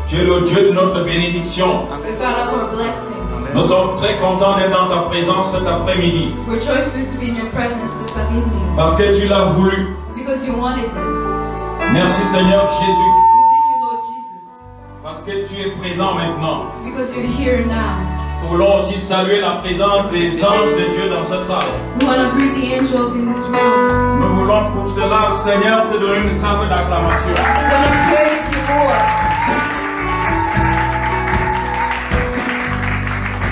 Tu es le Dieu de notre bénédiction. The God of our blessings. Nous sommes très contents d'être dans ta présence cet après-midi. We're joyful to be in your presence this evening. Parce que tu l'as voulu. Because you wanted this. Merci Seigneur Jésus. We thank you, Lord Jesus. Parce que tu es présent maintenant. Because you're here now. Nous voulons aussi saluer la présence des anges de Dieu dans cette salle. We want to greet the angels in this room. Nous voulons pour cela, Seigneur, te donner une salve d'acclamation. We want to praise you, Lord.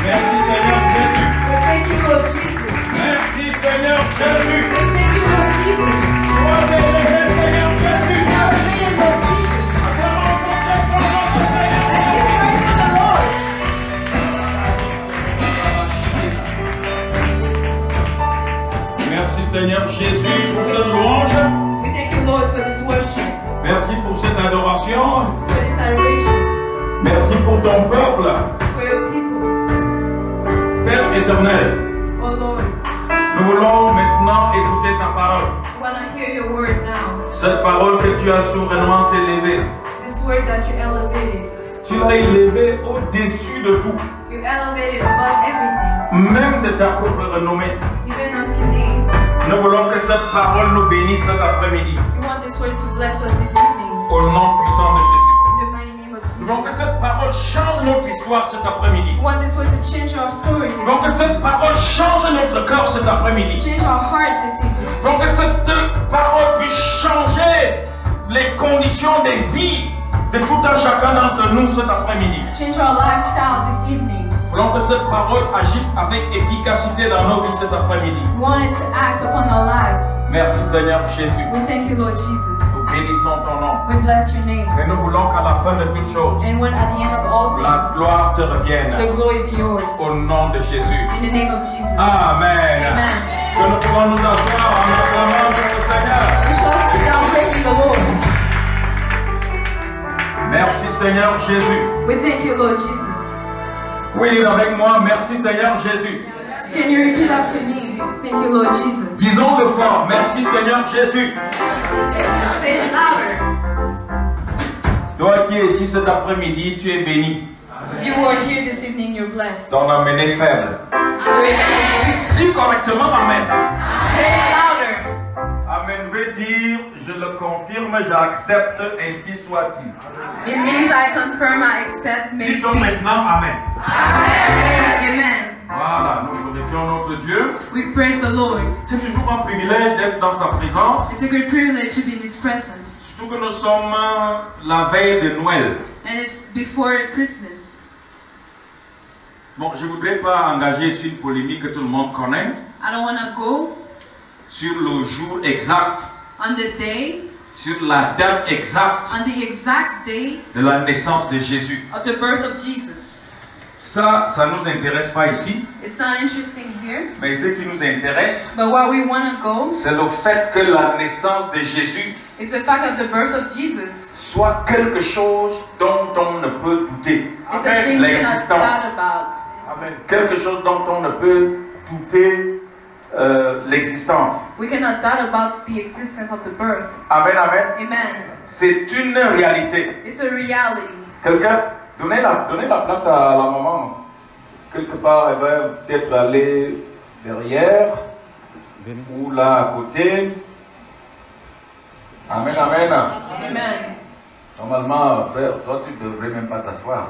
Merci Seigneur Jésus. We thank you, Lord Jesus. Merci Seigneur Jésus. We thank you, Lord Jesus. Sois élevé Seigneur We Jésus. now remain, Lord Jesus. Acclamons pour tes paroles, Seigneur. Let's give praise to the Lord. Merci Seigneur Jésus pour cette louange. We thank you, Lord, for this worship, Merci pour cette adoration. for this adoration, Merci pour ton peuple. for your people. Père éternel, Oh Lord, nous voulons maintenant écouter ta parole. we want to hear your word now. Cette parole que tu as souverainement élevée. This word that you elevated. Tu l'as élevée au-dessus de tout, You elevated above everything, même de ta propre renommée. even of your name. Nous voulons que cette parole nous bénisse cet après-midi. We want this word to bless us this evening. Au nom puissant de Jésus. In the mighty name of Nous voulons que Jesus. cette parole change notre histoire cet après-midi. We want this word to change our story Nous this voulons que evening. cette parole change notre cœur cet après-midi. Change our heart this evening. Nous voulons que cette parole puisse changer les conditions de vie de tout un chacun d'entre nous cet après-midi. Change our lifestyle this evening. Nous voulons que cette parole agisse avec efficacité dans nos vies cet après-midi. We want it to act upon our lives. Merci Seigneur Jésus. We thank you, Lord Jesus. Nous bénissons ton nom. We bless your name. Et nous voulons qu'à la fin de toutes choses, And when at the end of all la things, gloire te revienne. the glory be yours. Au nom de Jésus. In the name of Jesus. Amen. Amen. Que nous pouvons nous asseoir en acclamant notre Seigneur. We shall sit down praising the Lord. Merci Seigneur Jésus. We thank you, Lord Jesus. Oui, dire avec moi, merci Seigneur Jésus. Can you repeat after me? Thank you, Lord Jesus. Disons-le fort, merci Seigneur Jésus. Say it louder. Toi qui es ici cet après-midi, tu es béni. You who are here this evening, you're blessed. Ton âme est faible. Your amen is weak. Dis correctement Amen. Say it louder. Amen veut dire, je le confirme, j'accepte, ainsi soit-il. It means I confirm, I accept, make Dis donc me. maintenant Amen. Say amen. Voilà, nous glorifions notre Dieu. We praise the Lord. C'est toujours un privilège d'être dans sa présence. It's a great privilege to be in His presence. Surtout que nous sommes la veille de Noël. And it's before Christmas. Bon, je ne voudrais pas engager sur une polémique que tout le monde connaît, I don't want to go sur le jour exact, on the day, sur la date exacte on the exact day de la naissance de Jésus. of the birth of Jesus. Ça ne nous intéresse pas ici, It's not interesting here, mais ce qui nous intéresse, but where we want to go, c'est le fait que la naissance de Jésus it's the fact of the birth of Jesus. soit quelque chose dont on ne peut douter. It's a thing we cannot L'existence. doubt about. Quelque chose dont on ne peut douter l'existence. We cannot doubt about the existence of the birth. Amen, amen. Amen. C'est une réalité. It's a reality. Quelqu'un, donnez la place à la maman. Quelque part, elle va peut-être aller derrière ou là à côté. Amen, amen. Amen. Normalement, frère, toi tu ne devrais même pas t'asseoir.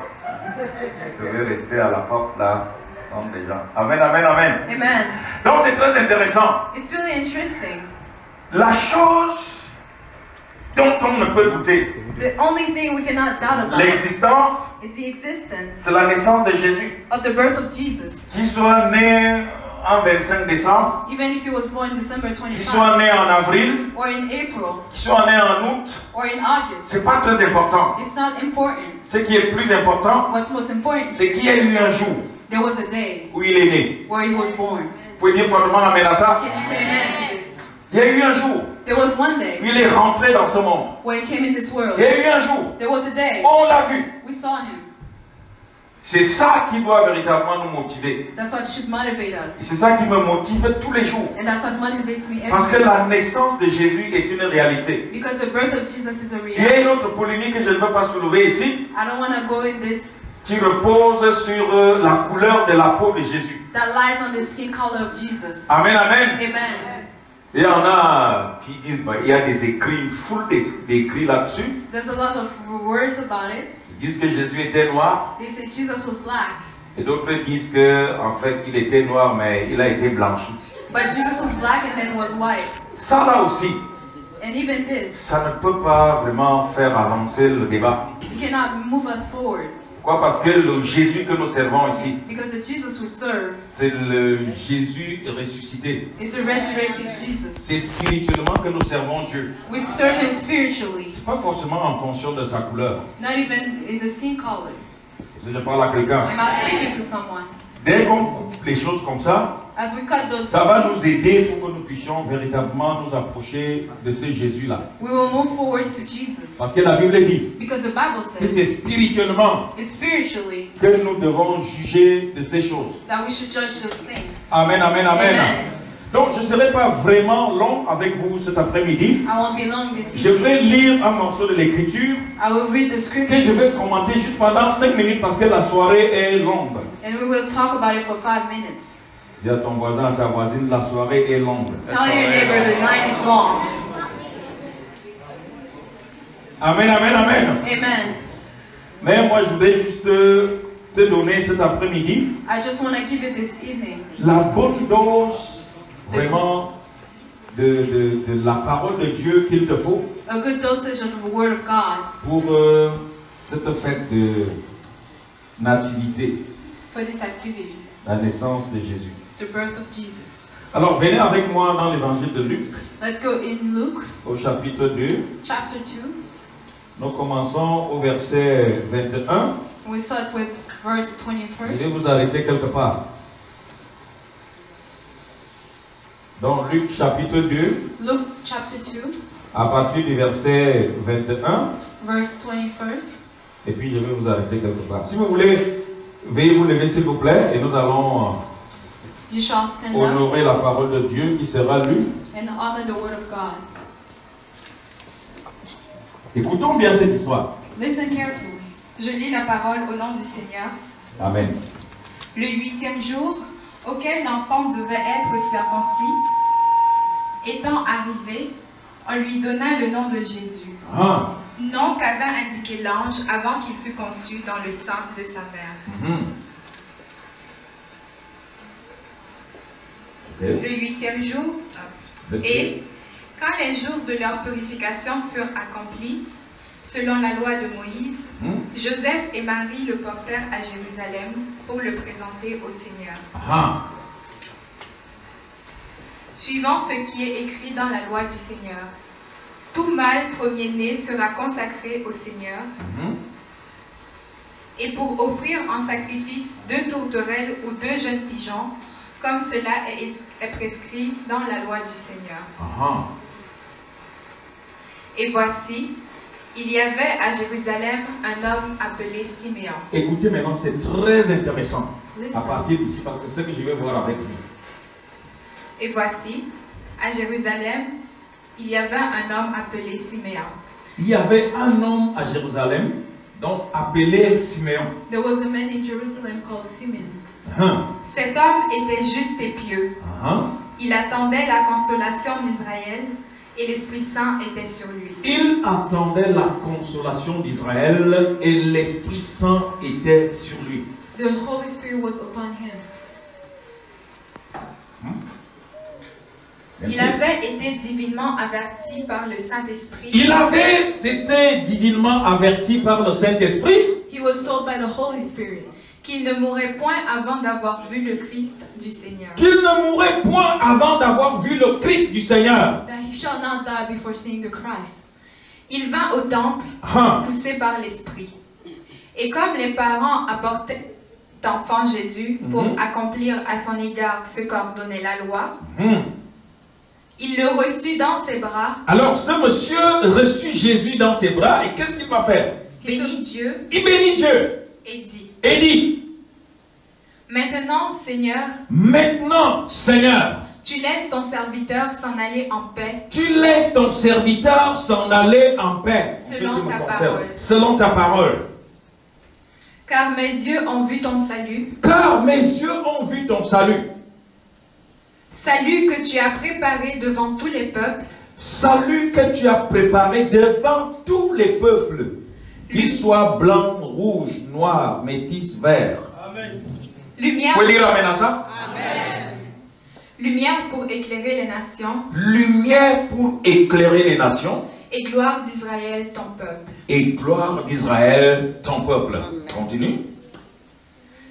Tu devrais rester à la porte là, comme des gens. Amen, amen, amen. Amen. Donc c'est très intéressant. It's really interesting. La chose dont on ne peut douter, The only thing we cannot doubt about l'existence, is the existence c'est la naissance de Jésus. of the birth of Jesus. Qu'il soit né en 25 décembre, Even if he was born December qu'il soit 25, né en avril, or in April, qu'il soit né en août, or in August, c'est pas très important. it's not important. Ce qui est plus important, What's most important, c'est qu'il y a eu un jour there was a day où il est né. where he was born. Vous pouvez dire fortement amen à ça? Can you say amen to this? Il y a eu un jour There was one où day il est rentré dans ce monde. where he came in this world. Il y a eu un jour There was a day où on l'a vu. we saw him. C'est ça qui doit véritablement nous motiver. That's what should motivate Et us. c'est ça qui me motive tous les jours. And that's what motivates me Parce que every day. la naissance de Jésus est une réalité. Because the birth of Jesus is a Il y a reality. une autre polémique que je ne peux pas soulever ici, I don't want to go in this qui repose sur la couleur de la peau de Jésus. that lies on the skin color of Jesus. Amen, amen. Amen. Il y en a qui disent, bah, il y a des écrits, une foule d'écrits là-dessus. There's a lot of words about it. Ils disent que Jésus était noir. They say Jesus was black. Et d'autres disent que, en fait, il était noir, mais il a été blanchi. But Jesus was black and then was white. Ça là aussi, And even this, ça ne peut pas vraiment faire avancer le débat. it cannot move us forward. Pourquoi? Parce que le Jésus que nous servons ici, Because the Jesus we serve, c'est le Jésus ressuscité. it's a resurrected Jesus. C'est spirituellement que nous servons Dieu. We serve Him spiritually, Pas forcément en fonction de sa couleur. not even in the skin color. Si je parle à quelqu'un, Am I speaking to someone? dès qu'on coupe les choses comme ça, As we cut those ça va nous things, aider pour que nous puissions véritablement nous approcher de ce Jésus-là. we will move forward to Jesus. Parce que la Bible dit Because the Bible que says c'est spirituellement it's spiritually que nous devons juger de ces choses. that we should judge those things. Amen, amen, amen. Amen. Donc, je ne serai pas vraiment long avec vous cet après-midi. I won't be long this Je vais evening. lire un morceau de l'Écriture I will read the que je vais scriptures commenter juste pendant 5 minutes parce que la soirée est longue. and we will talk about it for 5 minutes. Dis à ton voisin, à ta voisine, la soirée est longue. Tell your neighbor the night is long. Amen, amen, amen. Amen. Mais moi, je vais juste te donner cet après-midi I just want to give you this evening la bonne dose vraiment de la parole de Dieu qu'il te faut a good dosage of the Word of God pour cette fête de nativité, for this activity, la naissance de Jésus. the birth of Jesus. Alors, venez avec moi dans l'évangile de Luc, Let's go in Luke au chapitre 2. chapter 2. Nous commençons au verset 21. We start with verse Je vais 21st. vous arrêter quelque part. Dans Luc chapitre 2, Luke chapter 2, à partir du verset 21, verse 21st. et puis je vais vous arrêter quelque part. Si vous voulez, veuillez vous lever s'il vous plaît, et nous allons You shall stand up honorer la parole de Dieu qui sera lue. and honor the Word of God. Écoutons bien cette histoire. Listen carefully. Je lis la parole au nom du Seigneur. Amen. Le 8e jour, auquel l'enfant devait être circoncis, étant arrivé, on lui donna le nom de Jésus, Ah. nom qu'avait indiqué l'ange avant qu'il fût conçu dans le sein de sa mère. Mhm. Le 8e jour, et quand les jours de leur purification furent accomplis, selon la loi de Moïse, Joseph et Marie le portèrent à Jérusalem pour le présenter au Seigneur. Ah. Suivant ce qui est écrit dans la loi du Seigneur, tout mâle premier-né sera consacré au Seigneur, Mhm. et pour offrir en sacrifice 2 tourterelles ou 2 jeunes pigeons, comme cela est prescrit dans la loi du Seigneur. Ah. Et voici, il y avait à Jérusalem un homme appelé Siméon. Écoutez maintenant, c'est très intéressant. À Listen. partir d'ici, parce que c'est ce que je vais voir avec vous. Et voici, à Jérusalem, il y avait un homme appelé Siméon. Il y avait un homme à Jérusalem, donc appelé Siméon. There was a man in Jerusalem called Simeon. Ah. Cet homme était juste et pieux. Ah. Il attendait la consolation d'Israël et l'Esprit Saint était sur lui. Il attendait la consolation d'Israël et l'Esprit Saint était sur lui. The Holy Spirit was upon him. Il avait été divinement averti par le Saint-Esprit. Il avait été divinement averti par le Saint-Esprit He was told by the Holy Spirit qu'il ne mourrait point avant d'avoir vu le Christ du Seigneur. qu'il ne mourrait point avant d'avoir vu le Christ du Seigneur. that he shall not die before seeing the Christ. Il vint au temple, Ah. poussé par l'Esprit. Et comme les parents apportaient l'enfant Jésus pour accomplir à son égard ce qu'ordonnait la loi, il le reçut dans ses bras, Alors ce monsieur reçut Jésus dans ses bras et qu'est-ce qu'il va faire? bénit Dieu Il bénit Dieu. et dit, maintenant, Seigneur, tu laisses ton serviteur s'en aller en paix. Selon ta parole. Car mes yeux ont vu ton salut. Salut que tu as préparé devant tous les peuples. Qu'ils soient blancs, rouges, noirs, métis, verts. Lumière. Vous pouvez dire amen à ça? Lumière pour éclairer les nations. Et gloire d'Israël, ton peuple. Continue.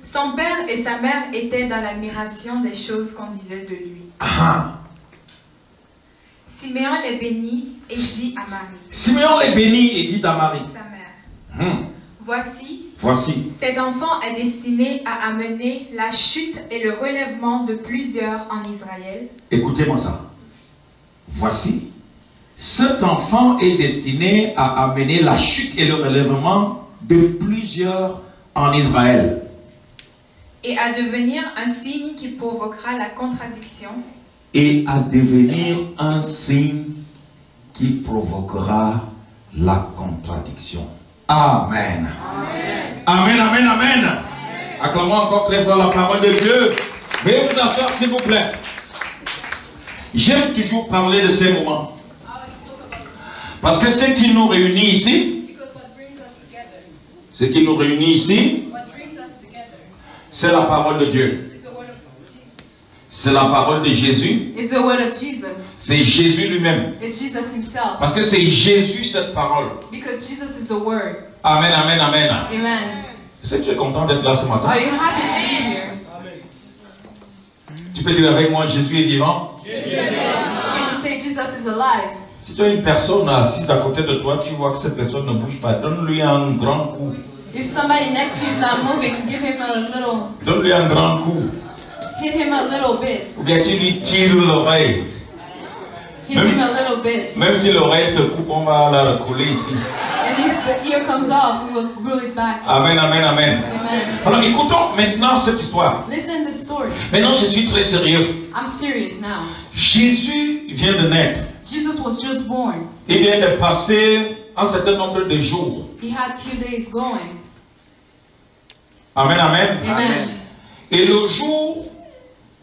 Son père et sa mère étaient dans l'admiration des choses qu'on disait de lui. Siméon les bénit et dit à Marie. Sa mère. Voici, cet enfant est destiné à amener la chute et le relèvement de plusieurs en Israël. Écoutez-moi ça. Voici, cet enfant est destiné à amener la chute et le relèvement de plusieurs en Israël. Et à devenir un signe qui provoquera la contradiction. Amen. Amen. Acclamons encore très fort la parole de Dieu. Veuillez vous asseoir s'il vous plaît. J'aime toujours parler de ces moments. Parce que ce qui nous réunit ici, c'est la parole de Dieu. C'est la parole de Jésus. C'est Jésus lui-même. Parce que c'est Jésus cette parole. Amen. Est-ce que tu es content d'être là ce matin? Are you happy to be here? Tu peux dire avec moi, Jésus est vivant? Can you say Jesus is alive? Si tu as une personne assise à côté de toi, tu vois que cette personne ne bouge pas, donne-lui un grand coup. If somebody next to you is not moving, give him a little. Donne-lui un grand coup. Hit him a little bit. Ou bien tu lui tires l'oreille. Hit him a little bit. Même si l'oreille se coupe, on va la recoller ici. And if the ear comes off, we will glue it back. Amen. Amen. Alors écoutons maintenant cette histoire. Listen to the story. Maintenant je suis très sérieux. I'm serious now. Jésus vient de naître. Jesus was just born. Il vient de passer un certain nombre de jours. He had few days going. Amen. Amen. Et le jour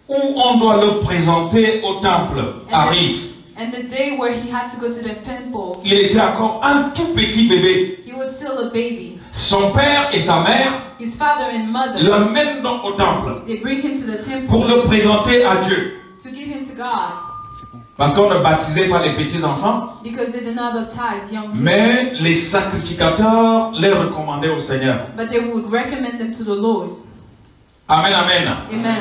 où on doit le présenter au temple arrive. And the day where he had to go to the temple, Il était encore un tout petit bébé. he was still a baby. Son père et sa mère His father and mother, l'amènent donc au temple they bring him to the pour temple le présenter à Dieu. to give him to God. Parce qu'on ne baptisait pas les petits enfants, Because they did not baptize young people. mais les sacrificateurs les recommandaient au Seigneur. But they would recommend them to the Lord. Amen. Amen.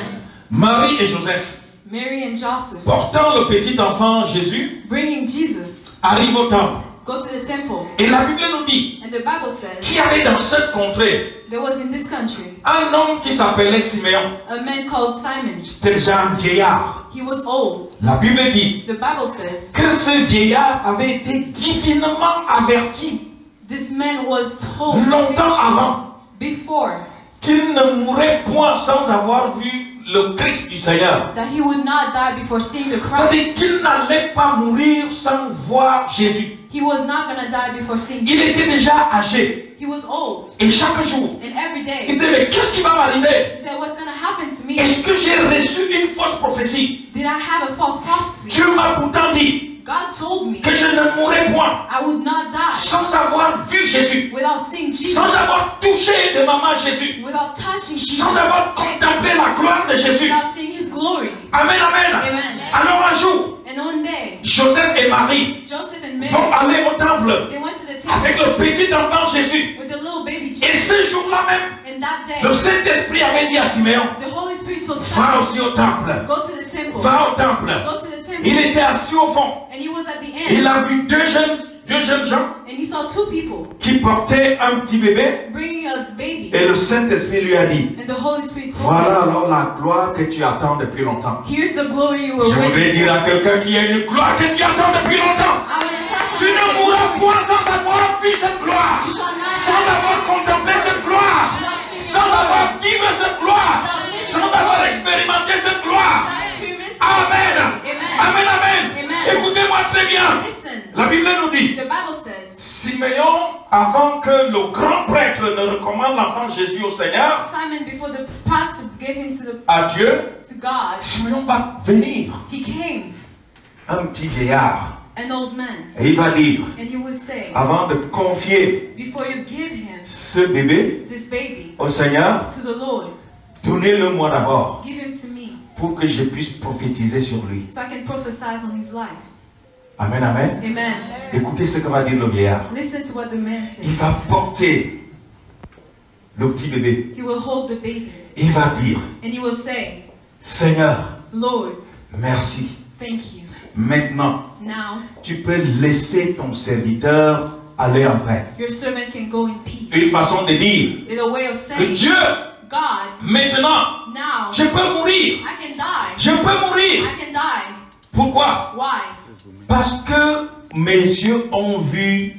Marie et Joseph, Mary and Joseph, portant le petit enfant Jésus, bringing Jesus, arrivent au temple. go to the temple. Et la Bible nous dit And the Bible says qu'il y avait dans cette contrée there was in this country un homme qui s'appelait Siméon. a man called Simon. C'était déjà un vieillard. He was old. La Bible dit The Bible says que ce vieillard avait été divinement averti this man was told longtemps avant before qu'il ne mourrait point sans avoir vu le Christ du Seigneur. that he would not die before seeing the C'est-à-dire Christ. qu'il n'allait pas mourir sans voir Jésus. He was not going to die before seeing Il Jesus. était déjà âgé. He was old. Et chaque jour, And every il day disait, mais qu'est-ce qui va m'arriver? he said, what's going to happen to me? Est-ce que j'ai reçu une fausse prophétie? Did I have a false prophecy? Dieu m'a pourtant dit God told me que je ne mourrais point I would not die sans avoir vu Jésus, without seeing Jesus, sans avoir touché de maman Jésus, without touching Jesus, sans avoir contemplé la gloire de Jésus. without seeing His glory. Amen. Amen. Alors un jour, And one day, Joseph et Marie Joseph and vont Mary, aller au temple they went to the avec temple le petit enfant Jésus. with the little baby Et Jesus. ce jour-là même, And that day, le Saint-Esprit avait dit à Siméon, the Holy Spirit told va Simon, aussi au temple, go to the temple, va au temple. go to the temple. Il était assis au fond. And he was at the Il end, a vu deux jeunes gens and he saw two people qui portaient un petit bébé. bringing a baby. Et le Saint-Esprit lui a dit, And the Holy Spirit told voilà him, alors la gloire que tu attends depuis longtemps. here's the glory you were Je voudrais waiting dire for. à quelqu'un qui a une gloire que tu attends depuis longtemps. I want to tell Tu ne somebody mourras that point sans avoir vu cette gloire, you shall not sans die avoir contemplé cette gloire. without La Bible nous dit, The Bible says, Simeon, avant que le grand prêtre ne recommande l'enfant Jésus au Seigneur, Simon, before the pastor gave him à Dieu, to God, Simeon va venir, he came, un petit vieillard, an old man, et il va dire, and he would say, avant de confier before you give him ce bébé this baby au Seigneur, to the Lord, donnez-le moi d'abord, give him to me, pour que je puisse prophétiser sur lui. so I can prophesy on his life. Amen, amen. Amen. Écoutez ce que va dire le vieillard. Listen to what the man says. Il va porter le petit bébé. He will hold the baby, Il va dire, and he will say, Seigneur, Lord, merci. thank you. Maintenant, Now, tu peux laisser ton serviteur aller en paix. your servant can go in peace. Une façon de dire In a way of que saying, Dieu, God, maintenant, now, je peux mourir. I can die. Je peux mourir. I can die. Pourquoi? Why? Parce que mes yeux ont vu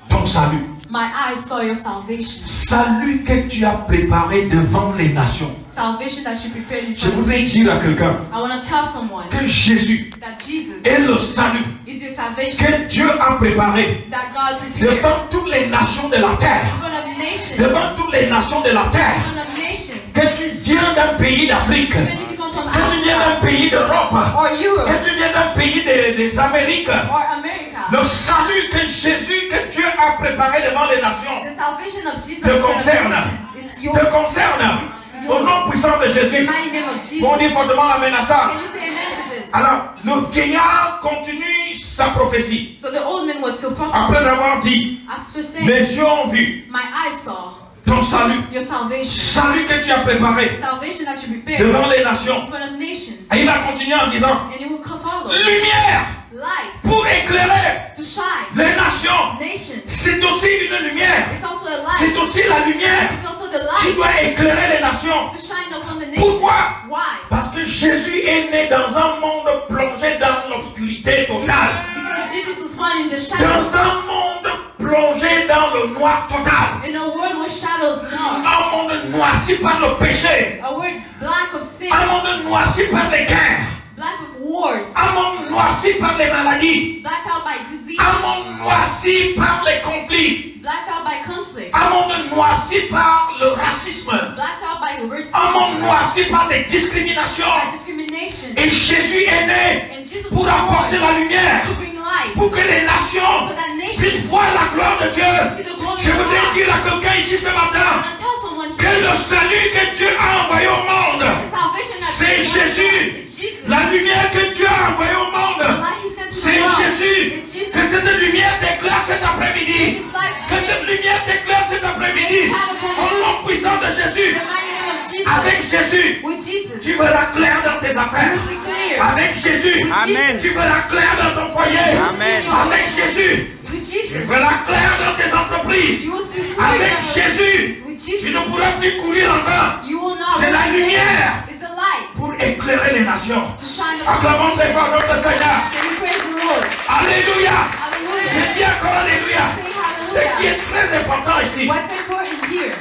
ton salut. My eyes saw your salvation. Salut que tu as préparé devant les nations. Salvation that you prepared in Je front of voudrais me. dire à quelqu'un I want to tell someone que Jésus that Jesus est le salut is your salvation que Dieu a préparé that God prepared devant toutes les nations de la in terre. front of nations. Devant toutes les nations de la In terre. front of nations. Que tu viens d'un pays d'Afrique. Even if you come from Que tu viens d'un Africa pays d'Europe. or Europe Que tu viens d'un pays des Amériques. or America, Le salut que Jésus, que Dieu a préparé devant les nations, the salvation of Jesus te in front of concerne. nations. It's yours. te concerne. Au nom puissant de In the Jésus. mighty name of Jesus. On dit fortement amen à ça. Can you say amen to this? Alors, le vieillard continue sa prophétie. So the old man was still Après prophesying. avoir dit, After saying, mes yeux ont vu my eyes saw ton salut. your salvation. Salut que tu as préparé Salvation that you prepared devant les in nations. front of nations. Et il va continuer en disant, And you will follow. lumière Light pour éclairer to shine. les nations. Nations. C'est aussi une lumière. It's also a C'est light. aussi la lumière It's also the qui light doit éclairer les nations. to shine upon the nations. Pourquoi? Why? Parce que Jésus est né dans un monde plongé dans l'obscurité totale. Because Jesus was born in the shadows. Dans un monde plongé dans le noir total. In a world where shadows know. Un monde noirci par le péché. A world black of sin. Un monde noirci par les guerres. Black of wars. Un monde noirci par les maladies. Black out by disease. Un monde noirci par les conflits. Black out by conflict. Un monde noirci par le racisme. Black out by racism. Un monde noirci par les discriminations. By discrimination. Et Jésus est né And Jesus pour was apporter born la lumière. to bring light. Pour que les nations So that nations puissent voir la gloire de Dieu. see the glory Je of voudrais God. dire à quelqu'un ici ce I matin want to tell someone que here le salut que Dieu a envoyé au monde, the salvation that c'est Jesus Jésus. It's Jesus. La lumière que Dieu a envoyée au The monde, light he sent to c'est the world. Jésus. It's Jesus. Que cette lumière t'éclaire cet après-midi. This light Que cette lumière t'éclaire cet après-midi. Au nom puissant de in Jésus. the mighty name of Jesus. Avec Jésus, With Jesus. tu verras clair dans tes You affaires. will see clear. Avec Jésus, With Amen. Jesus. tu verras clair dans ton foyer. Amen. Avec Jésus, With tu Jesus. verras clair dans tes entreprises. You will see clear. Avec Jésus, With tu Jesus. ne pourras plus courir en vain. You will not C'est la run in vain. lumière. It's a light Pour éclairer les nations. to shine upon Acclamons the très fort nation. notre Seigneur. Can you praise the Lord? Alléluia. Hallelujah. Je dis encore Alléluia. Say Ce qui est hallelujah. très important ici, What's important here?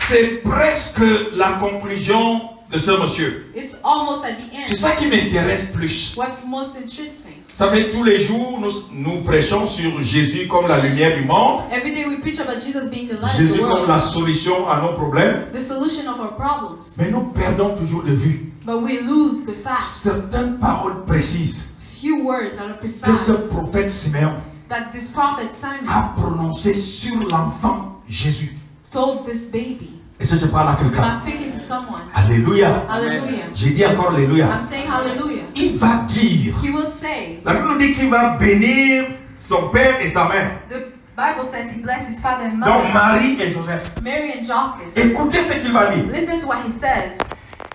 c'est presque la conclusion de ce monsieur. It's almost at the C'est end. ça qui m'intéresse plus. What's most interesting? Ça fait tous les jours, nous prêchons sur Jésus comme la lumière du monde, Every day we preach about Jesus being the light of Jésus the comme la world, solution à nos problèmes, the solution of our problems. mais nous perdons toujours de vue But we lose the fact, certaines paroles précises few words that are que ce precise, prophète Simeon that this prophet Simon a prononcées sur l'enfant Jésus. told this baby. Est-ce que je parle à Am I quelqu'un? speaking to someone? Alléluia. Hallelujah. J'ai dit encore Alléluia. I'm saying hallelujah. Il va dire, He will say, la Bible nous dit qu'il va bénir son père et sa mère. the Bible says he blessed his father and Donc mother, Marie et Joseph. Mary and Joseph. Écoutez ce qu'il va dire. Listen to what he says.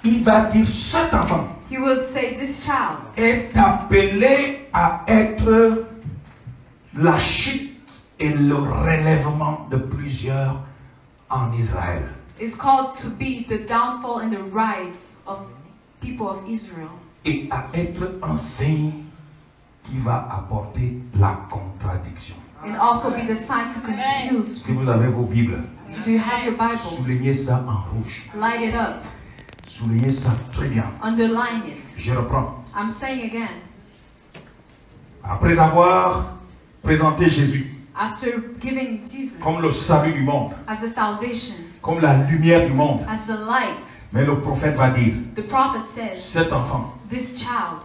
Il va dire, cet enfant He will say, this child est appelé à être la chute et le relèvement de plusieurs en Israël. is called to be the downfall and the rise of people of Israel, Et à être un signe qui va apporter la contradiction. and also be the sign to confuse. Si vous avez vos Bibles, Do you have your Bible? soulignez ça en rouge. Light it up. Soulignez ça très bien. Underline it. Je reprends. I'm saying again. Après avoir présenté Jésus after giving Jesus comme le salut du monde, as the salvation, comme la lumière du monde. as the light, Mais le prophète va dire, the prophet says, cet enfant this child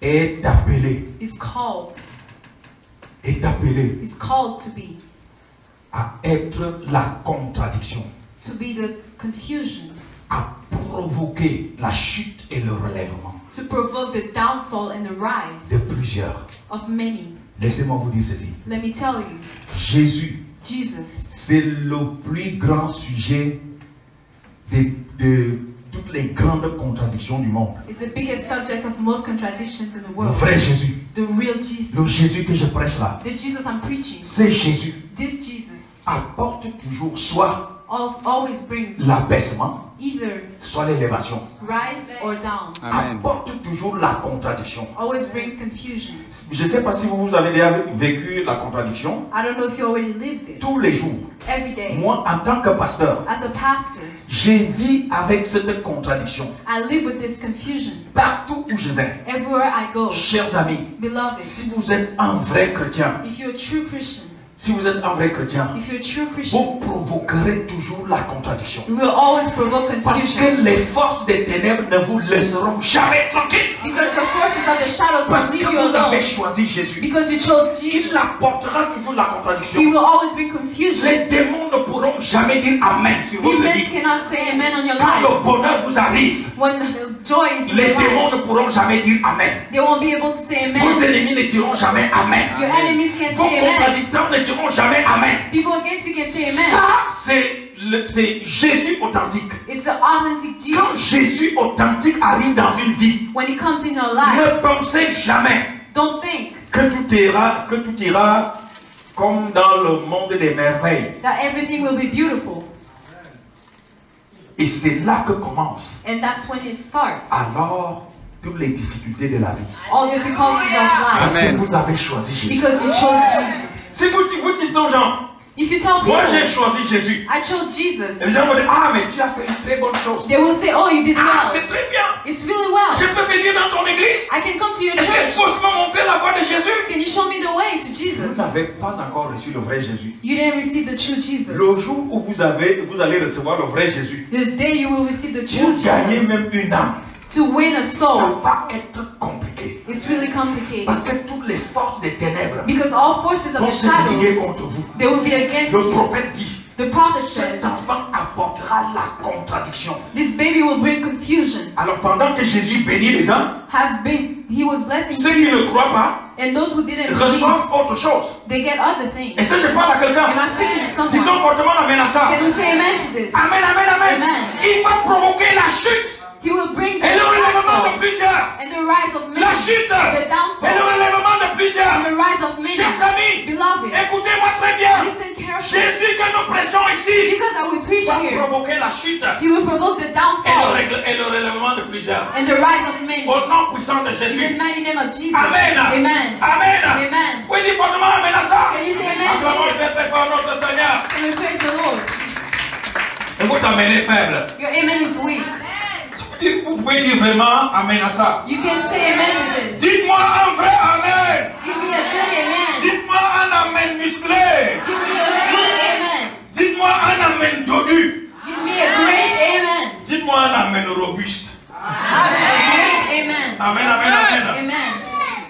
est appelé is called to be à être la contradiction, the confusion, à provoquer la chute et le relèvement to provoke the downfall and the de rise plusieurs. of many. Laissez-moi vous dire ceci. Let me tell you, Jésus, Jesus c'est le plus grand sujet de toutes les grandes contradictions du monde. is the biggest subject of most contradictions in the Le world. vrai Jésus, The real le Jesus, Jésus que je prêche là, the Jesus I'm preaching, c'est Jésus. this Jesus Apporte toujours soit always brings l'abaissement, either soit l'élévation. rise or down, Amen. Apporte toujours la contradiction. always brings confusion. Je ne sais pas si vous avez déjà vécu la contradiction I don't know if you already lived it. tous les jours. Every day, Moi, en tant que pasteur, as a pastor, j'ai vis avec cette contradiction. I live with this confusion. Partout où je vais, Everywhere I go, chers amis, beloved, si vous êtes un vrai chrétien, if you're a true Christian, si vous êtes un vrai chrétien, if you're a true Christian, vous provoquerez toujours la contradiction. you will always provoke Parce confusion. que les forces des ténèbres ne vous laisseront jamais tranquille. Because the forces of the shadows Parce will que leave you vous avez alone. choisi Jésus. Because you chose Il Jesus, apportera toujours la contradiction. He will always bring confusion. Les démons ne pourront jamais dire Amen sur votre Demons vie. cannot say amen on your Quand le lives. bonheur vous arrive, When the joy is in les your life, démons ne pourront jamais dire Amen. they won't be able to say Vos amen. ennemis ne diront jamais Amen. Your enemies can't Vos say amen. contradicteurs ne diront jamais Amen. People against you can say amen. Ça, c'est Jésus authentique. It's the authentic Quand Jesus. Jésus authentique arrive dans une vie, When He comes in your life, ne pensez jamais don't think que tout ira comme dans le monde des merveilles. that everything will be beautiful. Et c'est là que commencent And that's when it starts. alors toutes les difficultés de la vie. All difficulties of Parce life. que Amen. vous avez choisi Jésus. Because you chose Jesus. Si vous dites aux gens, If you tell moi j'ai people, choisi Jésus, I chose Jesus, et les gens vont dire, ah mais tu as fait une très bonne chose. they will say, oh, you did Ah, well. c'est très bien. It's really Je well. peux venir dans ton église. I can come to your Est-ce que church. tu peux me montrer la voie de Jésus? Can you show me the way to Vous Jesus? n'avez pas encore reçu le vrai Jésus. You didn't receive the true Jesus. Le jour où vous allez recevoir le vrai Jésus, The day you will receive the true vous gagnez Jesus, même une âme. to win a Ça soul, va être compliqué. it's really complicated. Parce que toutes les forces des ténèbres Because all forces of vont the se liguer shadows, contre vous. they will be against Le you. prophète dit, The prophet cet says, enfant apportera la contradiction. this baby will bring confusion. Alors pendant que Jésus bénit les uns, He was blessing ceux qui people, ne croient pas and those who didn't believe, reçoivent autre chose. they get other things. Et si je parle à quelqu'un, Am I speaking to disons someone? fortement amen à ça. Can we say amen to this? Amen, amen, amen. Amen. Il va provoquer la chute He will bring the et le relèvement de downfall plusieurs. and the rise of La many. chute The et le downfall relèvement de and plusieurs. the rise of many. Chers amis, Beloved, écoutez-moi très bien. listen carefully. Jésus que nous prêchons ici Jesus that we preach va here, provoquer la chute He will provoke the downfall et le relèvement de plusieurs. and the rise of many. Au nom puissant de In the Jésus. mighty name of Jesus. Amen. Amen. Amen. Amen. Vous pouvez dire fortement amen à ça. Can you say amen to Acclamons this? très très fort notre Seigneur. Can we praise the Lord? Et vous t'amenez faible. Your amen is weak. Vous pouvez dire vraiment amen à ça. You can say amen to this. Dites-moi un vrai amen. Give me a good amen. Dites-moi un amen musclé. Give me a good amen. Dites-moi un amen dodu. Give me a great amen. Dites-moi un amen robuste. A great amen. Amen, amen, amen. Amen.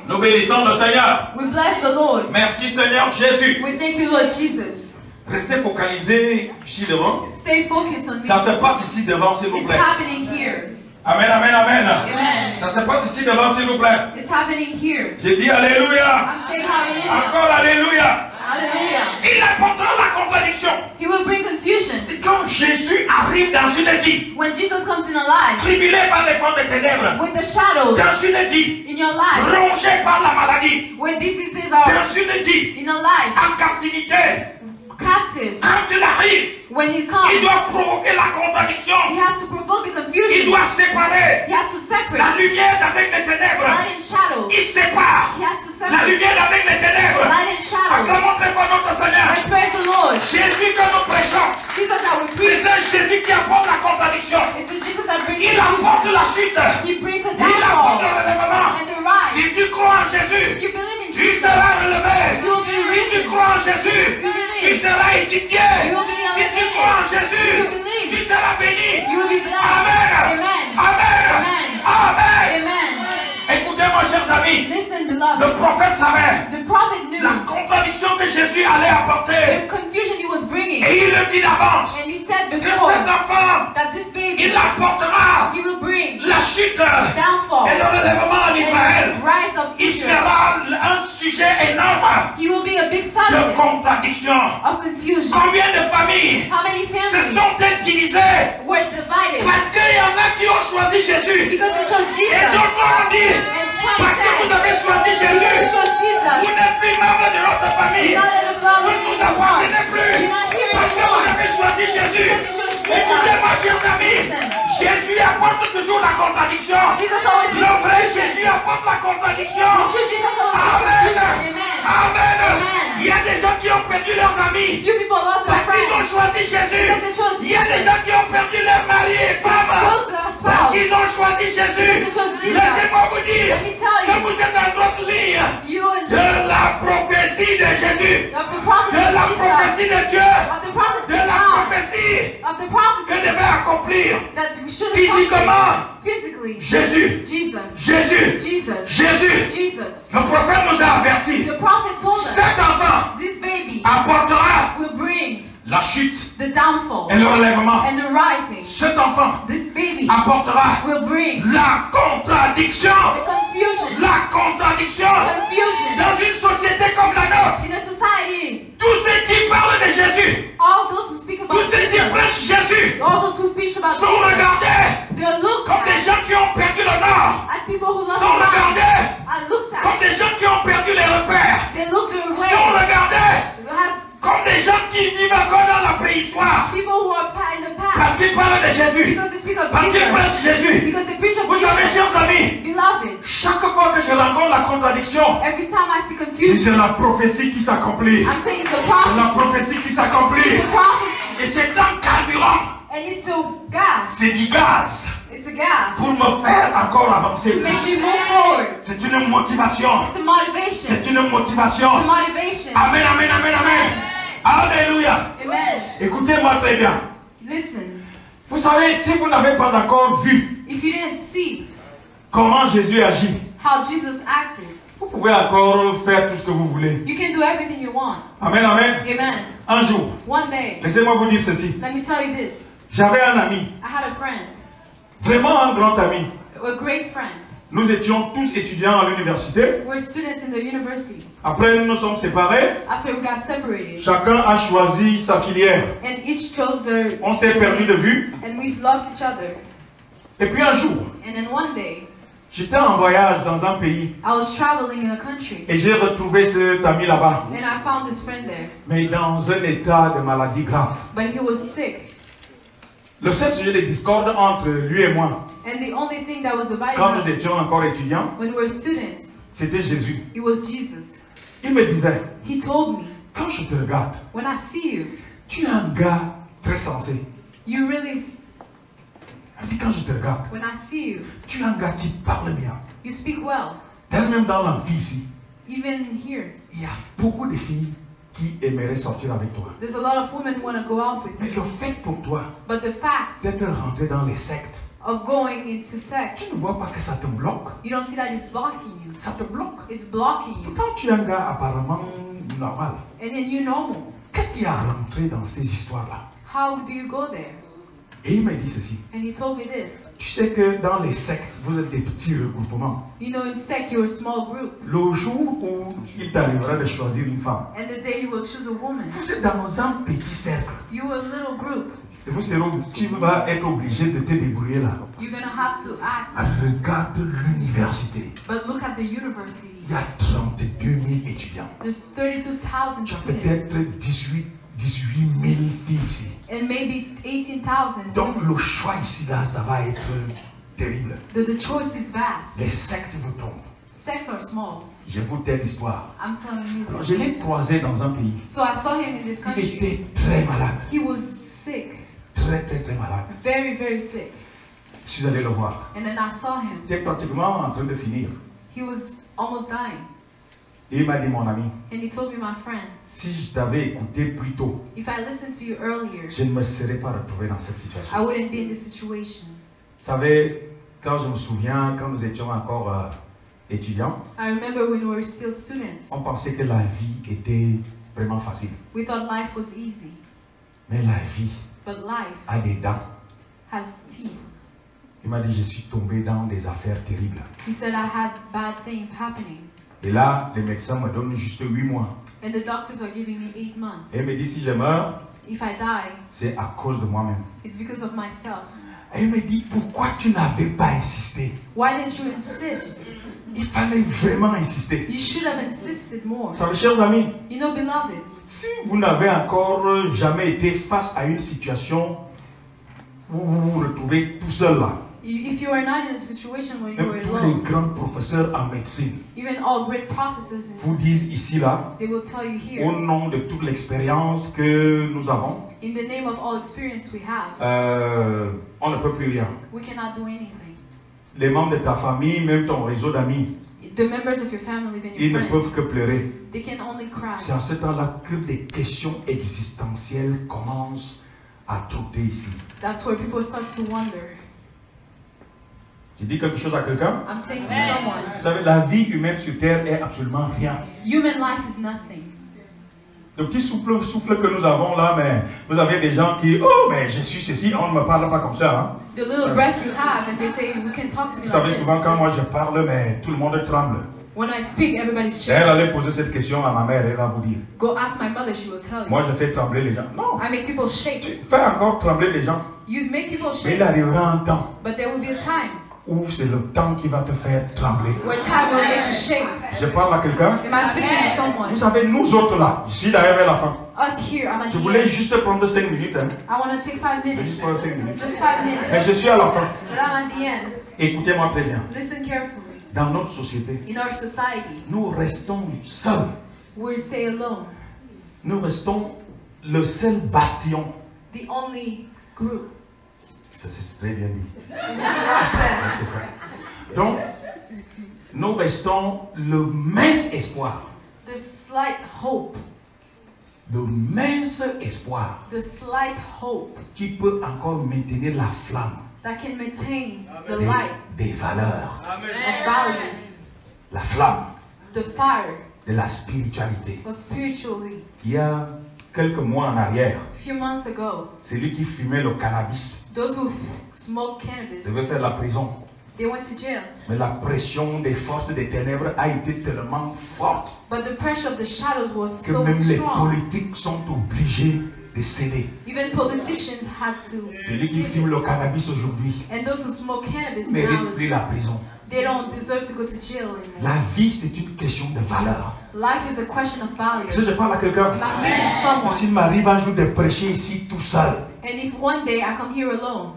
Nous bénissons le Seigneur. We bless the Lord. Merci Seigneur Jésus. We thank you, Lord Jesus. Restez focalisés ici devant. Stay focused on me. Ça se passe ici devant, s'il vous It's plaît. happening here. Amen, amen, amen. Amen. Ça se passe ici devant, s'il vous plaît. It's happening here. J'ai dit Alléluia. I'm saying hallelujah. Encore Alléluia. Hallelujah. Il apportera la contradiction. He will bring confusion. Et quand Jésus arrive dans une vie, When Jesus comes in a life, tribulé par les forces des ténèbres, with the shadows dans une vie, in your life, rongé par la maladie, where diseases are dans une vie, in a life, en captivité, captive, quand il arrive, when he il comes, doit provoquer la contradiction. he has to provoke the Il confusion. doit séparer He has to la separate lumière d'avec les ténèbres. light and shadows. Il sépare He has to la separate lumière d'avec les ténèbres. light and shadows. Acclamons très fort notre Seigneur. Let's praise the Lord. Jésus que nous prêchons Jesus that will preach. C'est un Jésus qui apporte la contradiction. It's a Jesus that brings Il apporte la chute. He brings a Il apporte le downfall relèvement. and the rise. Si tu crois en Jésus, If you believe in tu Jesus, seras relevé. you will be Si tu risen. crois en Jésus, You tu believe. seras édifié. You will be Si tu elevated. crois en Jésus, You believe. tu seras béni. You will be blessed. Amen. Amen. Amen. Amen. Amen. Amen. Écoutez-moi, chers amis. Listen, Le beloved. prophète savait The prophet knew la contradiction que Jésus allait apporter. the confusion he was bringing. Et il le dit d'avance. And he said Que before cet enfant, that this baby, il apportera he will bring la chute downfall et le relèvement en Israël. and rise of Il Israel. sera un sujet énorme He will be a big de subject contradiction. of confusion. Combien de familles How many se families sont-elles divisées were divided parce qu'il y en a qui ont choisi Jésus because they chose et Jesus? d'autres ont dit And some parce que vous said, avez choisi because you Jésus, chose vous Jesus, n'êtes plus membre de notre famille, you're not in the vous family ne nous anymore. appartenez plus You're not here parce que vous anymore. avez choisi Jésus. Because you chose Jesus. Écoutez-moi, chers amis, Listen. Jésus apporte toujours la contradiction. Jesus always Le brings vrai confusion. Jésus apporte la contradiction. The true Jesus always brings Amen. confusion. Amen. Amen. Amen. Il y a des gens qui ont perdu leurs amis Few people lost their parce qu'ils ont friends choisi Jésus. because they chose Il y a des Jesus. gens qui ont perdu leurs maris et femmes Chose their parce spouse. qu'ils ont choisi Jésus. Because they chose Jesus. Laissez-moi vous dire Let me tell que you, vous êtes dans votre ligne you will de la prophétie de Jésus, of the prophecy de of la Jesus, prophétie de Dieu, of the prophecy de of la God, prophétie of the que prophecy devait accomplir that we should physiquement physically. Jésus. Jesus. Jésus. Jesus. Jésus. Jesus. Le prophète nous a avertis. The prophet told us Cet enfant this baby apportera will bring la chute the downfall et le relèvement. and the rising. Cet enfant This baby apportera will bring la contradiction. the confusion. La contradiction. Confusion Dans une société comme la nôtre, in a society. tous ceux qui parlent de Jésus, All those who speak about tous ceux qui Jesus, prêchent Jésus, all those who preach about sont Jesus, regardés they're looked comme des at gens qui ont perdu le nord, as people who lost sont their mind. regardés Are looked comme at. des gens qui ont perdu les repères, They looked their sont way regardés as comme des gens qui vivent encore dans la préhistoire, people who are in the parce past qu'ils parlent de Jésus, because they speak of parce qu'ils Jesus, prêchent Jésus. because they preach of Vous savez, Jesus. chers amis, Beloved, chaque fois que je rencontre la contradiction, every time I see c'est confusion, la prophétie qui s'accomplit. I'm saying it's a C'est la prophecy. prophétie qui s'accomplit. It's a prophecy. Et c'est un carburant, And it's a gas. c'est du gaz It's a gas pour me faire encore avancer to make plus. me move forward. C'est une motivation. It's a motivation. C'est une motivation. It's a motivation. Amen, amen, amen, amen. Alléluia. Amen. Écoutez-moi très bien. Listen, Vous savez, si vous n'avez pas encore vu if you didn't see comment Jésus agit, how Jesus acted, vous pouvez encore faire tout ce que vous voulez. you can do everything you want. Amen, amen. Amen. Un jour, One day, laissez-moi vous dire ceci. let me tell you this. J'avais un ami, I had a friend, vraiment un grand ami. a great friend. Nous étions tous étudiants à l'université. We're students in the university. Après, nous nous sommes séparés. After we got separated, Chacun a choisi sa filière. and each chose their, On s'est perdu de vue. and we lost each other. Et puis un jour, And then one day, j'étais en voyage dans un pays I was traveling in a country, et j'ai retrouvé cet ami là-bas, and I found this friend there, mais dans un état de maladie grave. but he was sick. Le seul sujet de discorde entre lui et moi, And the only thing that was dividing quand nous us étions encore étudiants, when we were students, c'était Jésus. it was Jesus. Il me disait, He told me, quand je te regarde, when I see you, tu es un gars très sensé. you really, Il dit, quand je te regarde, when I see you, tu es un gars qui parle bien. you speak well. D'ailleurs, même dans l'amphi ici, Even here, il y a beaucoup de filles qui aimeraient sortir avec toi. there's a lot of women who want to go out with Mais you. le fait pour toi But the fact d'être rentré dans les sectes, of going into sex, tu ne vois pas que ça te bloque. you don't see that it's blocking you. Ça te bloque. It's blocking you. Pourtant, tu es un gars apparemment normal. And then you normal. Qu'est-ce qui a rentré dans ces histoires-là? How do you go there? Et il m'a dit ceci. And he told me this. Tu sais que dans les sectes, vous êtes des petits regroupements. You know, in sex, you're a small group. Le jour où il t'arrivera de choisir une femme, And the day you will choose a woman, vous êtes dans un petit cercle. you're a little group. Et vous serez, tu vas être obligé de te débrouiller là. You're going to have to act. Regarde l'université. But look at the university. Il y a 32 000 étudiants. There's 32,000 Tu as students. peut-être 18 000 filles ici. And maybe 18,000 Donc women. le choix ici là, ça va être terrible. The choice is vast. Les sectes vous trompent. Sects are small. Je vous telle l'histoire. I'm telling you Je this. l'ai croisé dans un pays. So I saw him in this Il country. était très malade. He was malade. very, very sick. Je suis allé le voir. And then I saw him. Il était pratiquement en train de finir. He was almost dying. Et il m'a dit, mon ami, And he told me, my friend, si je t'avais écouté plus tôt, if I listened to you earlier, je ne me serais pas retrouvé dans cette situation. I wouldn't be in this situation. Vous savez, quand je me souviens, quand nous étions encore étudiants, I remember when we were still students, on pensait que la vie était vraiment facile. we thought life was easy. Mais la vie But life a des dents. has teeth. Il m'a dit, je suis tombé dans des affaires terribles. He said I had bad things happening. Et là, les médecins me donnent juste 8 mois. And the doctors are giving me 8 months. Et il me dit, si je meurs, If I die, c'est à cause de moi-même. it's because of myself. Et il me dit, pourquoi tu n'avais pas insisté? Why didn't you insist? Il fallait vraiment insister. You should have insisted more. Vous savez, chers amis, You know, beloved, si vous n'avez encore jamais été face à une situation où vous vous retrouvez tout seul là, if you are not in a situation where you même are tous les alone, grands professeurs en médecine even all great professors vous in disent ici là, they will tell you au here, nom de toute l'expérience que nous avons, in the name of all experience we have, on ne peut plus rien. we cannot do anything. Les membres de ta famille, même ton réseau d'amis, The members of your family, then ils your ne peuvent que friends, pleurer. they can only cry. C'est en ce temps-là que des questions existentielles commencent à trotter ici. That's where people start to wonder. J'ai dit quelque chose à quelqu'un? I'm saying to someone, Vous savez, la vie humaine sur Terre est absolument rien. human life is nothing. Le petit souffle que nous avons là, mais vous avez des gens qui, oh, mais je suis ceci, on ne me parle pas comme ça. Hein. The little breath you have, and they say, we can talk to me Vous like savez, souvent this. quand moi je parle, mais tout le monde tremble. When I speak, everybody's Elle shaking. allait poser cette question à ma mère, elle va vous dire. Go ask my mother, she will tell you. Moi, je fais trembler les gens. Non, I make people shake. fais encore trembler les gens. You make people Mais il shake, arrivera un temps but there will be a time où c'est le temps qui va te faire trembler. where time will make you shake. Je parle à quelqu'un. Am I speaking to Vous someone? savez, nous autres là, je suis derrière la fin. Us here, I'm at Je the voulais end. juste prendre 5 minutes. Hein. I want to take 5 Je vais juste minutes. prendre 5 minutes. Just 5 minutes. Mais je suis à la fin. But I'm at the end. Écoutez-moi très bien. Listen carefully. Dans notre société, In our society, nous restons seuls. we stay alone. Nous restons le seul bastion. The only group. Ça, c'est très bien dit. This is what I said. C'est ça. Donc, nous restons le mince espoir. The slight hope. Le mince espoir The slight hope qui peut encore maintenir la flamme that can maintain the light des valeurs. of values. La flamme The fire de la spiritualité. of spiritually. Il y a quelques mois en arrière, A few months ago, celui qui fumait le cannabis those who smoked cannabis, devait faire la prison. they went to jail. Mais la pression des forces des ténèbres a été tellement forte But the pressure of the shadows was que so même les strong. politiques sont obligés de céder. Even politicians had to Celui qui give fume le it. cannabis aujourd'hui And those who smoke cannabis ne mérite now, plus la prison. they don't deserve to go to jail anymore. La vie, c'est une question de valeur. Life is a question of values. Si je parle à quelqu'un, Am I speaking to someone? s'il m'arrive un jour de prêcher ici tout seul, And if one day I come here alone,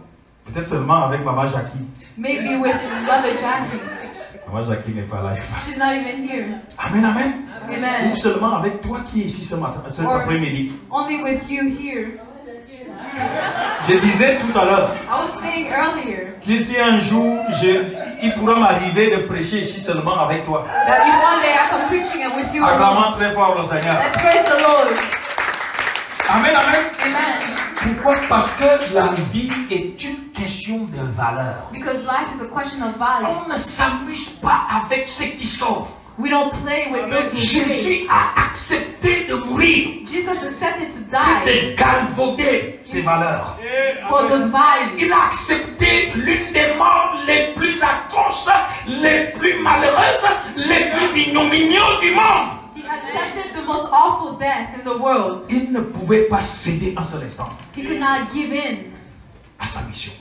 peut-être seulement avec Maman Jackie. maybe with Mother Jackie, Maman Jackie n'est pas là. she's not even here. Amen, amen. Amen. Ou seulement avec toi qui es ici ce matin, cet Or- après-midi. Only with you here. Je disais tout à l'heure I was saying earlier que si un jour il pourra m'arriver de prêcher ici seulement avec toi. that if one day I come preaching and with you alone, Acclamons très fort le Seigneur. let's praise the Lord. Amen, amen. Amen. Pourquoi? Parce que la vie est une question de valeur. Because life is a question of On ne values. s'amuse pas avec ceux qui sauvent. We don't play with those who pray. Jésus a accepté de mourir, Jesus accepted to de die galvauder ses valeurs. for those values. Il a accepté l'une des morts les plus atroces, les plus malheureuses, les plus ignominieuses du monde. He accepted the most awful death in the world. Il ne pouvait pas céder un seul instant He could not give in à sa mission.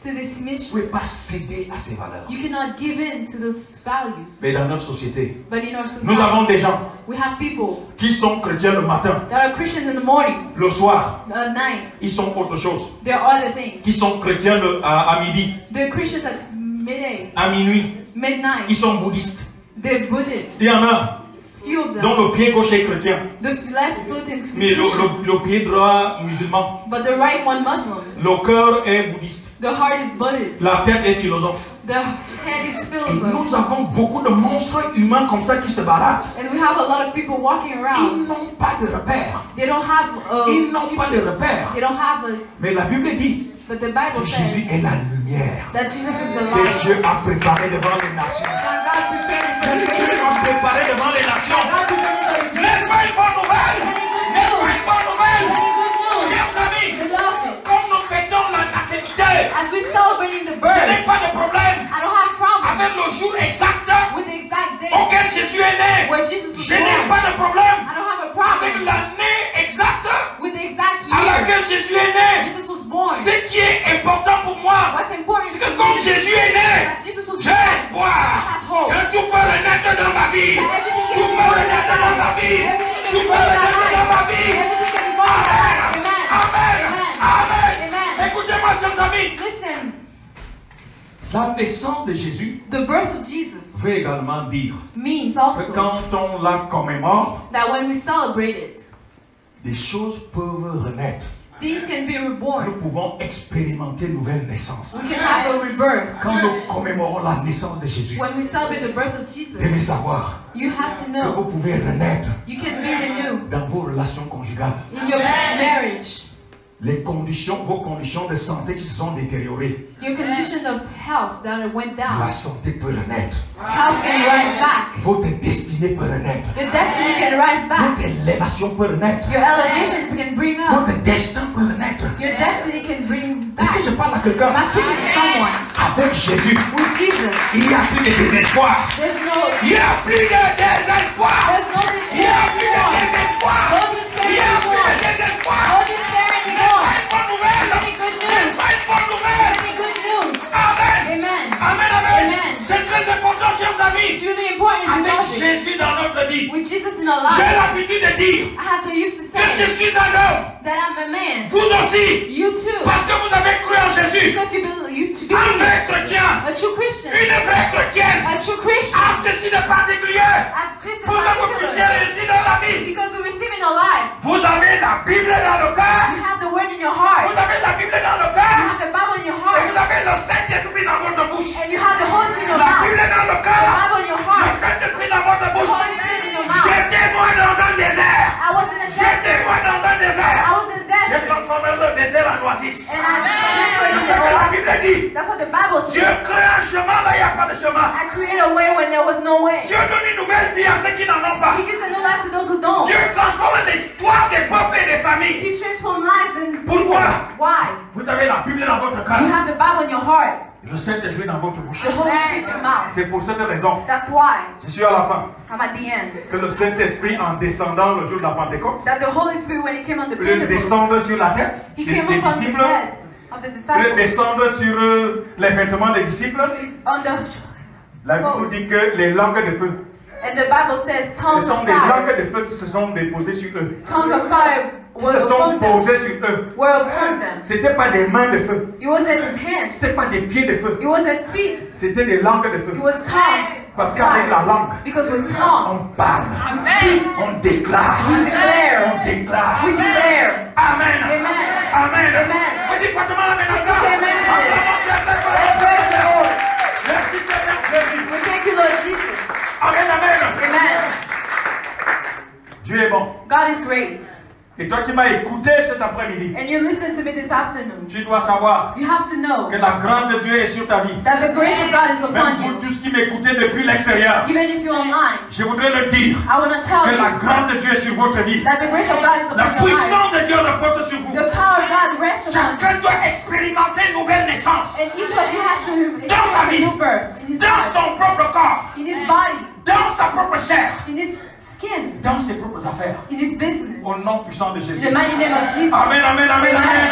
to this Il ne mission. pouvait pas céder à ses valeurs. You cannot give in to those values. Mais dans notre société, But in our nous avons society, des gens we have people qui sont chrétiens le matin, that are Christians in the morning, le soir, at night. ils sont autre chose. There are other things. Qui sont chrétiens à midi, They're Christians at midday, à minuit, midnight. ils sont bouddhistes. They're Buddhists. Il y en a, few of dont them. le pied gauche est chrétien, The left foot is mais Christian, le pied droit musulman. but the right one Muslim. Le cœur est bouddhiste. The heart is Buddhist. La tête est philosophe. The head is Et philosopher. nous avons beaucoup de monstres humains comme ça qui se baladent. And we have a lot of people walking Ils around. n'ont pas de repères. They don't have Ils n'ont pas de repères. They don't have a. Mais la Bible dit But the que Bible Jésus says est la lumière that Jesus is the que light. Dieu a préparée devant les nations. That God prepared for the Dieu nations. a préparé devant les nations. God prepared for the N'est-ce nations. pas une bonne nouvelle? Any good N'est-ce pas news? une bonne nouvelle? Any good news? Chers amis, Beloved, comme nous fêtons la nativité, as we celebrating the je n'ai birth, pas de problème I don't have problem avec le jour exact with the exact day auquel Jésus est né. where Jesus was Je n'ai born. pas de problème I don't have a avec problem l'année exacte with the exact à year laquelle Jésus est né. Jesus was born. Ce qui est important pour moi, What's important c'est to que comme me Jésus est né, that Jesus was j'ai born. espoir que tout peut renaître dans ma vie. That everything Tout can be peut born in renaître my dans ma life. vie. Everything can Tout be peut born in my renaître dans ma life. vie. Everything can be born in my life. Amen. Amen. Amen. Amen. Écoutez-moi, chers amis. Listen, La naissance de Jésus the birth of Jesus veut également dire means que also quand on la commémore, that when we celebrate it, des choses peuvent renaître. things can be Nous reborn. pouvons expérimenter une nouvelle naissance. We can have a rebirth. Quand nous commémorons la naissance de Jésus, When we celebrate the birth of vous Jesus, devez savoir you have to que know vous pouvez renaître you can be renewed dans vos relations conjugales. in your marriage. Vos conditions de santé qui se sont détériorées, Your condition of health that went la down. santé peut renaître. Health can rise back. Votre destinée peut renaître. Your destiny can rise back. Votre élévation peut renaître. Your elevation can bring up. Votre destin peut renaître. Your destiny can bring Est-ce que back. je parle à Am quelqu'un? I speaking to someone? Avec Jésus, With Jesus, il n'y a plus de désespoir. there's Il no n'y a plus de désespoir. Il n'y a plus de despair désespoir. anymore. No Il n'y a plus despair de anymore. désespoir. No despair N'est-ce anymore. pas une bonne nouvelle? Any good N'est-ce news? pas une bonne nouvelle? Any good news? Amen. Amen. Amen, amen. Amen. C'est très important, chers It's amis. really important to know Avec this. Jésus dans notre vie, With Jesus in our j'ai life, l'habitude de dire I have to used to que je say suis un homme. that I'm a man. Vous aussi. You too. Parce que vous avez cru en Jésus. Because you to Un believe. vrai chrétien. A true Christian. Une vraie chrétienne. A true Christian. A ceci de particulier. As this in Pour que vous puissiez particular. réussir dans la vie. Because we receive in our lives. Vous avez la Bible dans le cœur. You have the word in your Vous heart. avez la Bible dans le You cœur. have the Bible in your Et vous heart. avez le Saint-Esprit dans votre bouche. And you have the Holy Spirit in your La mouth. Bible dans le The cœur. Bible in your Le heart. Saint-Esprit dans votre The bouche. Holy Spirit in your mouth. J'étais moi dans un désert. I was in a J'étais desert. moi dans un désert. I was in a J'ai desert. transformé le désert en oasis. And I transferred C'est into ce que la the Bible dit. That's what the Bible Dieu says. crée un chemin là, il n'y a pas de chemin. I created a way when there was no way. Dieu donne une nouvelle vie à ceux qui n'en ont pas. He gives a new life to those who don't. Dieu transforme l'histoire des peuples et des familles. He transforms lives and Pourquoi? why? Vous avez la Bible dans votre You cœur. have the Bible in your heart. Le Saint-Esprit dans votre bouche. The Holy Spirit in your mouth. C'est pour cette raison, That's why je suis à la fin, I'm at the end. que le Saint-Esprit en descendant le jour de la Pentecôte, That the Holy Spirit, when He came on the il Pentecost, descende sur la tête He des came up on the disciples, head of the il disciples. descende sur les vêtements des disciples. It's on the La Bible nous dit que les langues de feu, and the Bible says ce tongues sont of des fire. langues de feu qui se sont déposées sur eux, Tongues of fire qui were se sont upon them. posées sur eux. Were upon them. C'était pas des mains de feu, It wasn't hands. c'était pas des pieds de feu, It wasn't feet. c'était des langues de feu. It was tongues. Parce of qu'avec la fire. langue, Because with tongue, on parle, we speak, on déclare, we declare, on déclare. we declare. Amen. Amen. Amen. Amen. On dit fortement la I bénédiction. just say amen to this. Let's Amen. praise the Lord. Merci Seigneur Jésus. We thank you, Lord Jesus. Amen, amen. Amen. Dieu est bon. God is great. Et toi qui m'as écouté cet après-midi, And you listen to me this afternoon. tu dois savoir You have to know que la grâce de Dieu est sur ta vie. that the grace of God is Même upon vous you. tous qui m'écoutez depuis l'extérieur, Even if you're online, je voudrais le dire, I want to tell que la you grâce de Dieu est sur votre vie. that the grace of God is La upon your life. puissance de Dieu repose sur vous. The power of God rests upon you. Chacun doit expérimenter une nouvelle naissance And each of you has to Dans sa experience a vie. new birth in his dans life, son propre corps, in his body, dans sa propre chair, in his skin, dans ses propres affaires. in his business. Au nom puissant de In Jésus. the mighty name of Jesus. Amen, amen, amen, amen.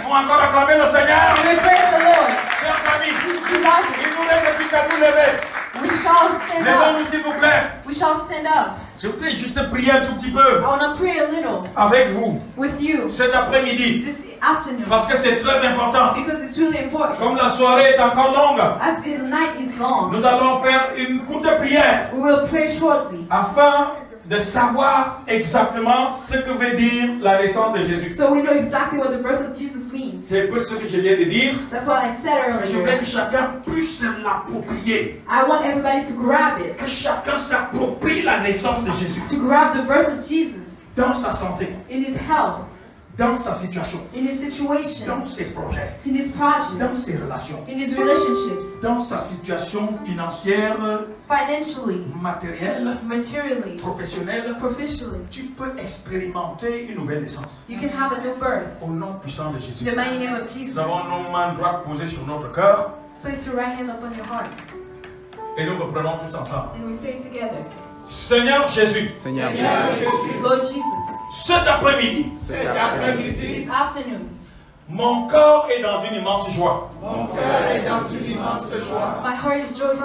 Nous encore acclamer le Seigneur. And we praise the Lord. Chers amis, We love il nous laisse depuis qu'à vous lever. you. We shall stand up. Levons-nous s'il vous plaît. We shall stand up. Je voudrais juste prier un tout petit peu I want to pray a little avec vous with you cet après-midi. this afternoon Parce que c'est très important. because it's really important. Comme la soirée est encore longue, As the night is long, nous allons faire une courte prière we will pray shortly afin de savoir exactement ce que veut dire la naissance de Jésus. so we know exactly what the birth of Jesus means. C'est un peu ce que je viens de dire. That's what I said Mais je veux earlier. que chacun puisse se l'approprier. I want everybody to grab it, Que chacun s'approprie la naissance de Jésus. to grab the birth of Jesus Dans sa santé, in his health, dans sa situation, in his situation, dans ses projets, in his dans projects, ses relations, in his relationships, dans sa situation financière, financially, matérielle, materially, professionnelle. professionally. Tu peux expérimenter une nouvelle naissance. You can have a new birth. Au nom puissant de Jésus. In the mighty name of Jesus. Nous avons nos mains droites posées sur notre cœur Place your right hand upon your heart. et nous reprenons tous ensemble. And we say together, Seigneur Jésus, Seigneur Jésus, Lord Jesus, cet après-midi, this afternoon, mon corps est dans une immense joie. my heart is joyful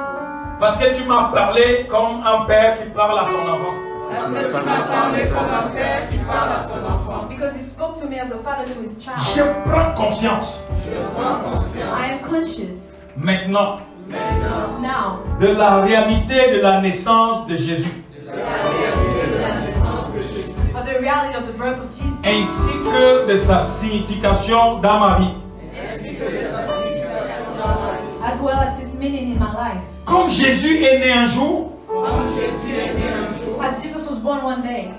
Parce que tu m'as parlé comme un père qui parle à son enfant. because you spoke to me as a father to his Je child. prends conscience I am conscious maintenant now de la réalité de la naissance de Jésus, of the reality of the birth of Jesus ainsi que de sa signification dans ma vie. as well as its meaning in my life. Comme Jésus est né un jour, As Jesus was born one day,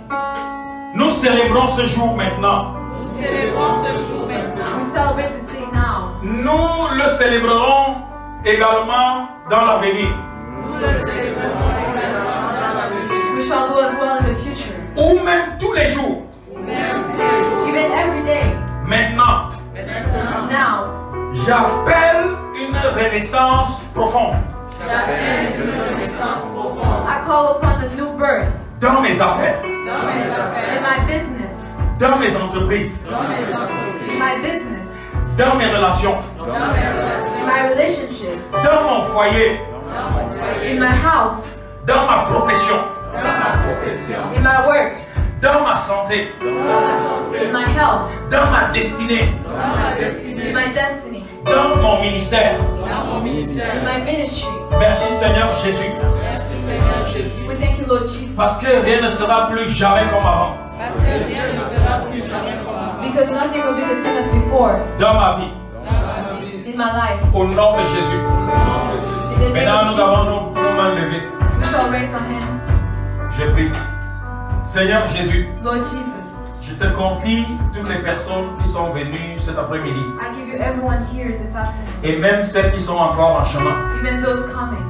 nous célébrons ce jour maintenant. we celebrate this day now. Nous le célébrerons également dans l'avenir. We shall do as well in the future. Ou même tous les jours. Even every day. Maintenant, Now, j'appelle une renaissance profonde I call upon a new birth dans mes affaires, in my business, dans mes entreprises, in my business, dans mes relations, in my relationships, dans mon foyer, in my house, dans ma profession, in my work, dans ma santé, in my health, dans ma destinée, in my destiny, dans mon ministère. in my ministry. Merci Seigneur Jésus, We thank you, Lord Jesus, parce que rien ne sera plus jamais comme avant because nothing will be the same as before dans ma vie. in my life. Au nom de Jésus. In the name Maintenant, of nous avons Jesus, nos mains levées. we shall raise our hands. Je prie. Seigneur Jésus, Lord Jesus, je te confie toutes les personnes qui sont venues cet après-midi I give you everyone here this afternoon, et même celles qui sont encore en chemin, even those coming,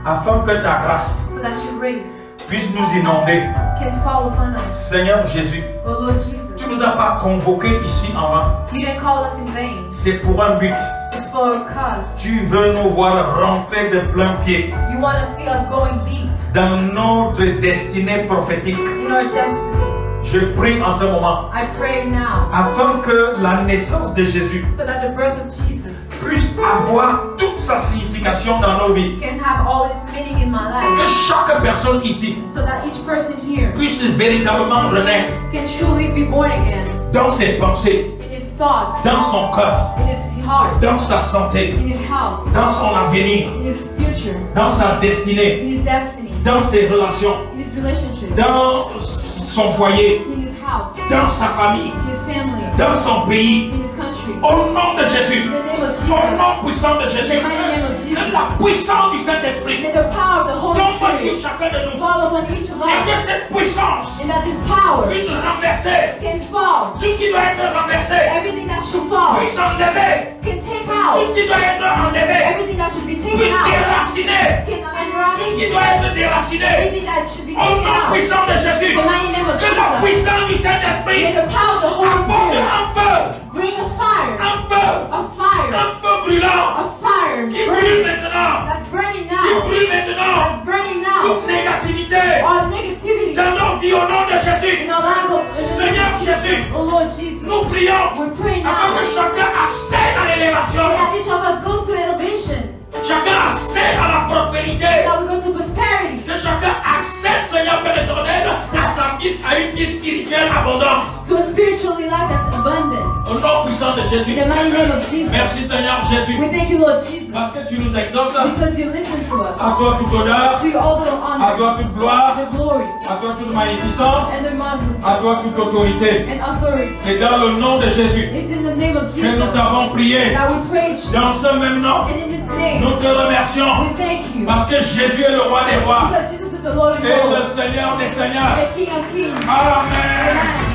afin que ta grâce so that your grace puisse nous inonder. can fall upon us. Seigneur Jésus, Oh Lord Jesus, tu ne nous as pas convoqués ici en vain. you didn't call us in vain. C'est pour un but. It's for a cause. Tu veux nous voir ramper de plein pied You want to see us going deep dans notre destinée prophétique. in our destiny. Je prie en ce moment I pray now afin que la naissance de Jésus so that the birth of Jesus puisse avoir toute sa signification dans nos vies. can have all its meaning in my Que life, chaque personne ici so that each person here puisse véritablement renaître can truly be born again dans ses pensées, in his thoughts, dans son cœur, in his heart, dans sa santé, in his health, dans son avenir, in his future, dans sa destinée, in his destiny, dans ses relations, in his relationship, dans son foyer, in his house, dans sa famille, in his family, dans son pays. in his country. Au nom de Jésus, In the name of au Jesus, nom puissant de Jésus, in the mighty name of que Jesus, la puissance du Saint-Esprit may the power of the Holy tombe sur Spirit chacun de nous fall upon each of et que us, cette puissance and that this power puisse renverser can fall. tout ce qui doit être renversé, Everything that should fall puisse enlever can take tout out. ce qui doit être enlevé, Everything that should be taken puisse out déraciner can tout ce qui enrapture. doit être déraciné. Everything that should be Au taken nom out. puissant de Jésus, In the mighty name of que la Jesus, puissance du may Saint-Esprit the power of the Holy apporte Spirit un feu, bring a fire, un feu, a fire, un feu brûlant a fire qui brûle burning, maintenant, that's burning qui now, brûle maintenant that's burning now. toute négativité All negativity dans nos vies au nom de Jésus. in our life, in the name Seigneur of Jésus, Jesus. Oh Lord Jesus, nous prions we pray afin now que chacun accède à l'élévation, that each of us goes to elevation, chacun accède à la prospérité, that we go to prosperity, que chacun accède, Seigneur Père éternel, à une vie spirituelle abondante. to a spiritual life that's abundant. Au nom puissant de Jésus. In the mighty name of Jesus. Merci Seigneur Jésus. We thank you, Lord Jesus, Parce que tu nous exauces. because you listen to us. À toi toute honneur. To you all the À honor, toi toute gloire. the glory, À toi toute magnificence. and the majesty, À toi toute autorité. and authority. C'est dans le nom de Jésus It's in the name of que Jesus nous t'avons prié. that we praise you. Dans ce même nom, And in this name, nous te remercions. we thank you. Parce que Jésus est le roi des rois Because Jesus is the Lord of et le Lords, Seigneur des seigneurs. the King of Kings. Amen. Amen.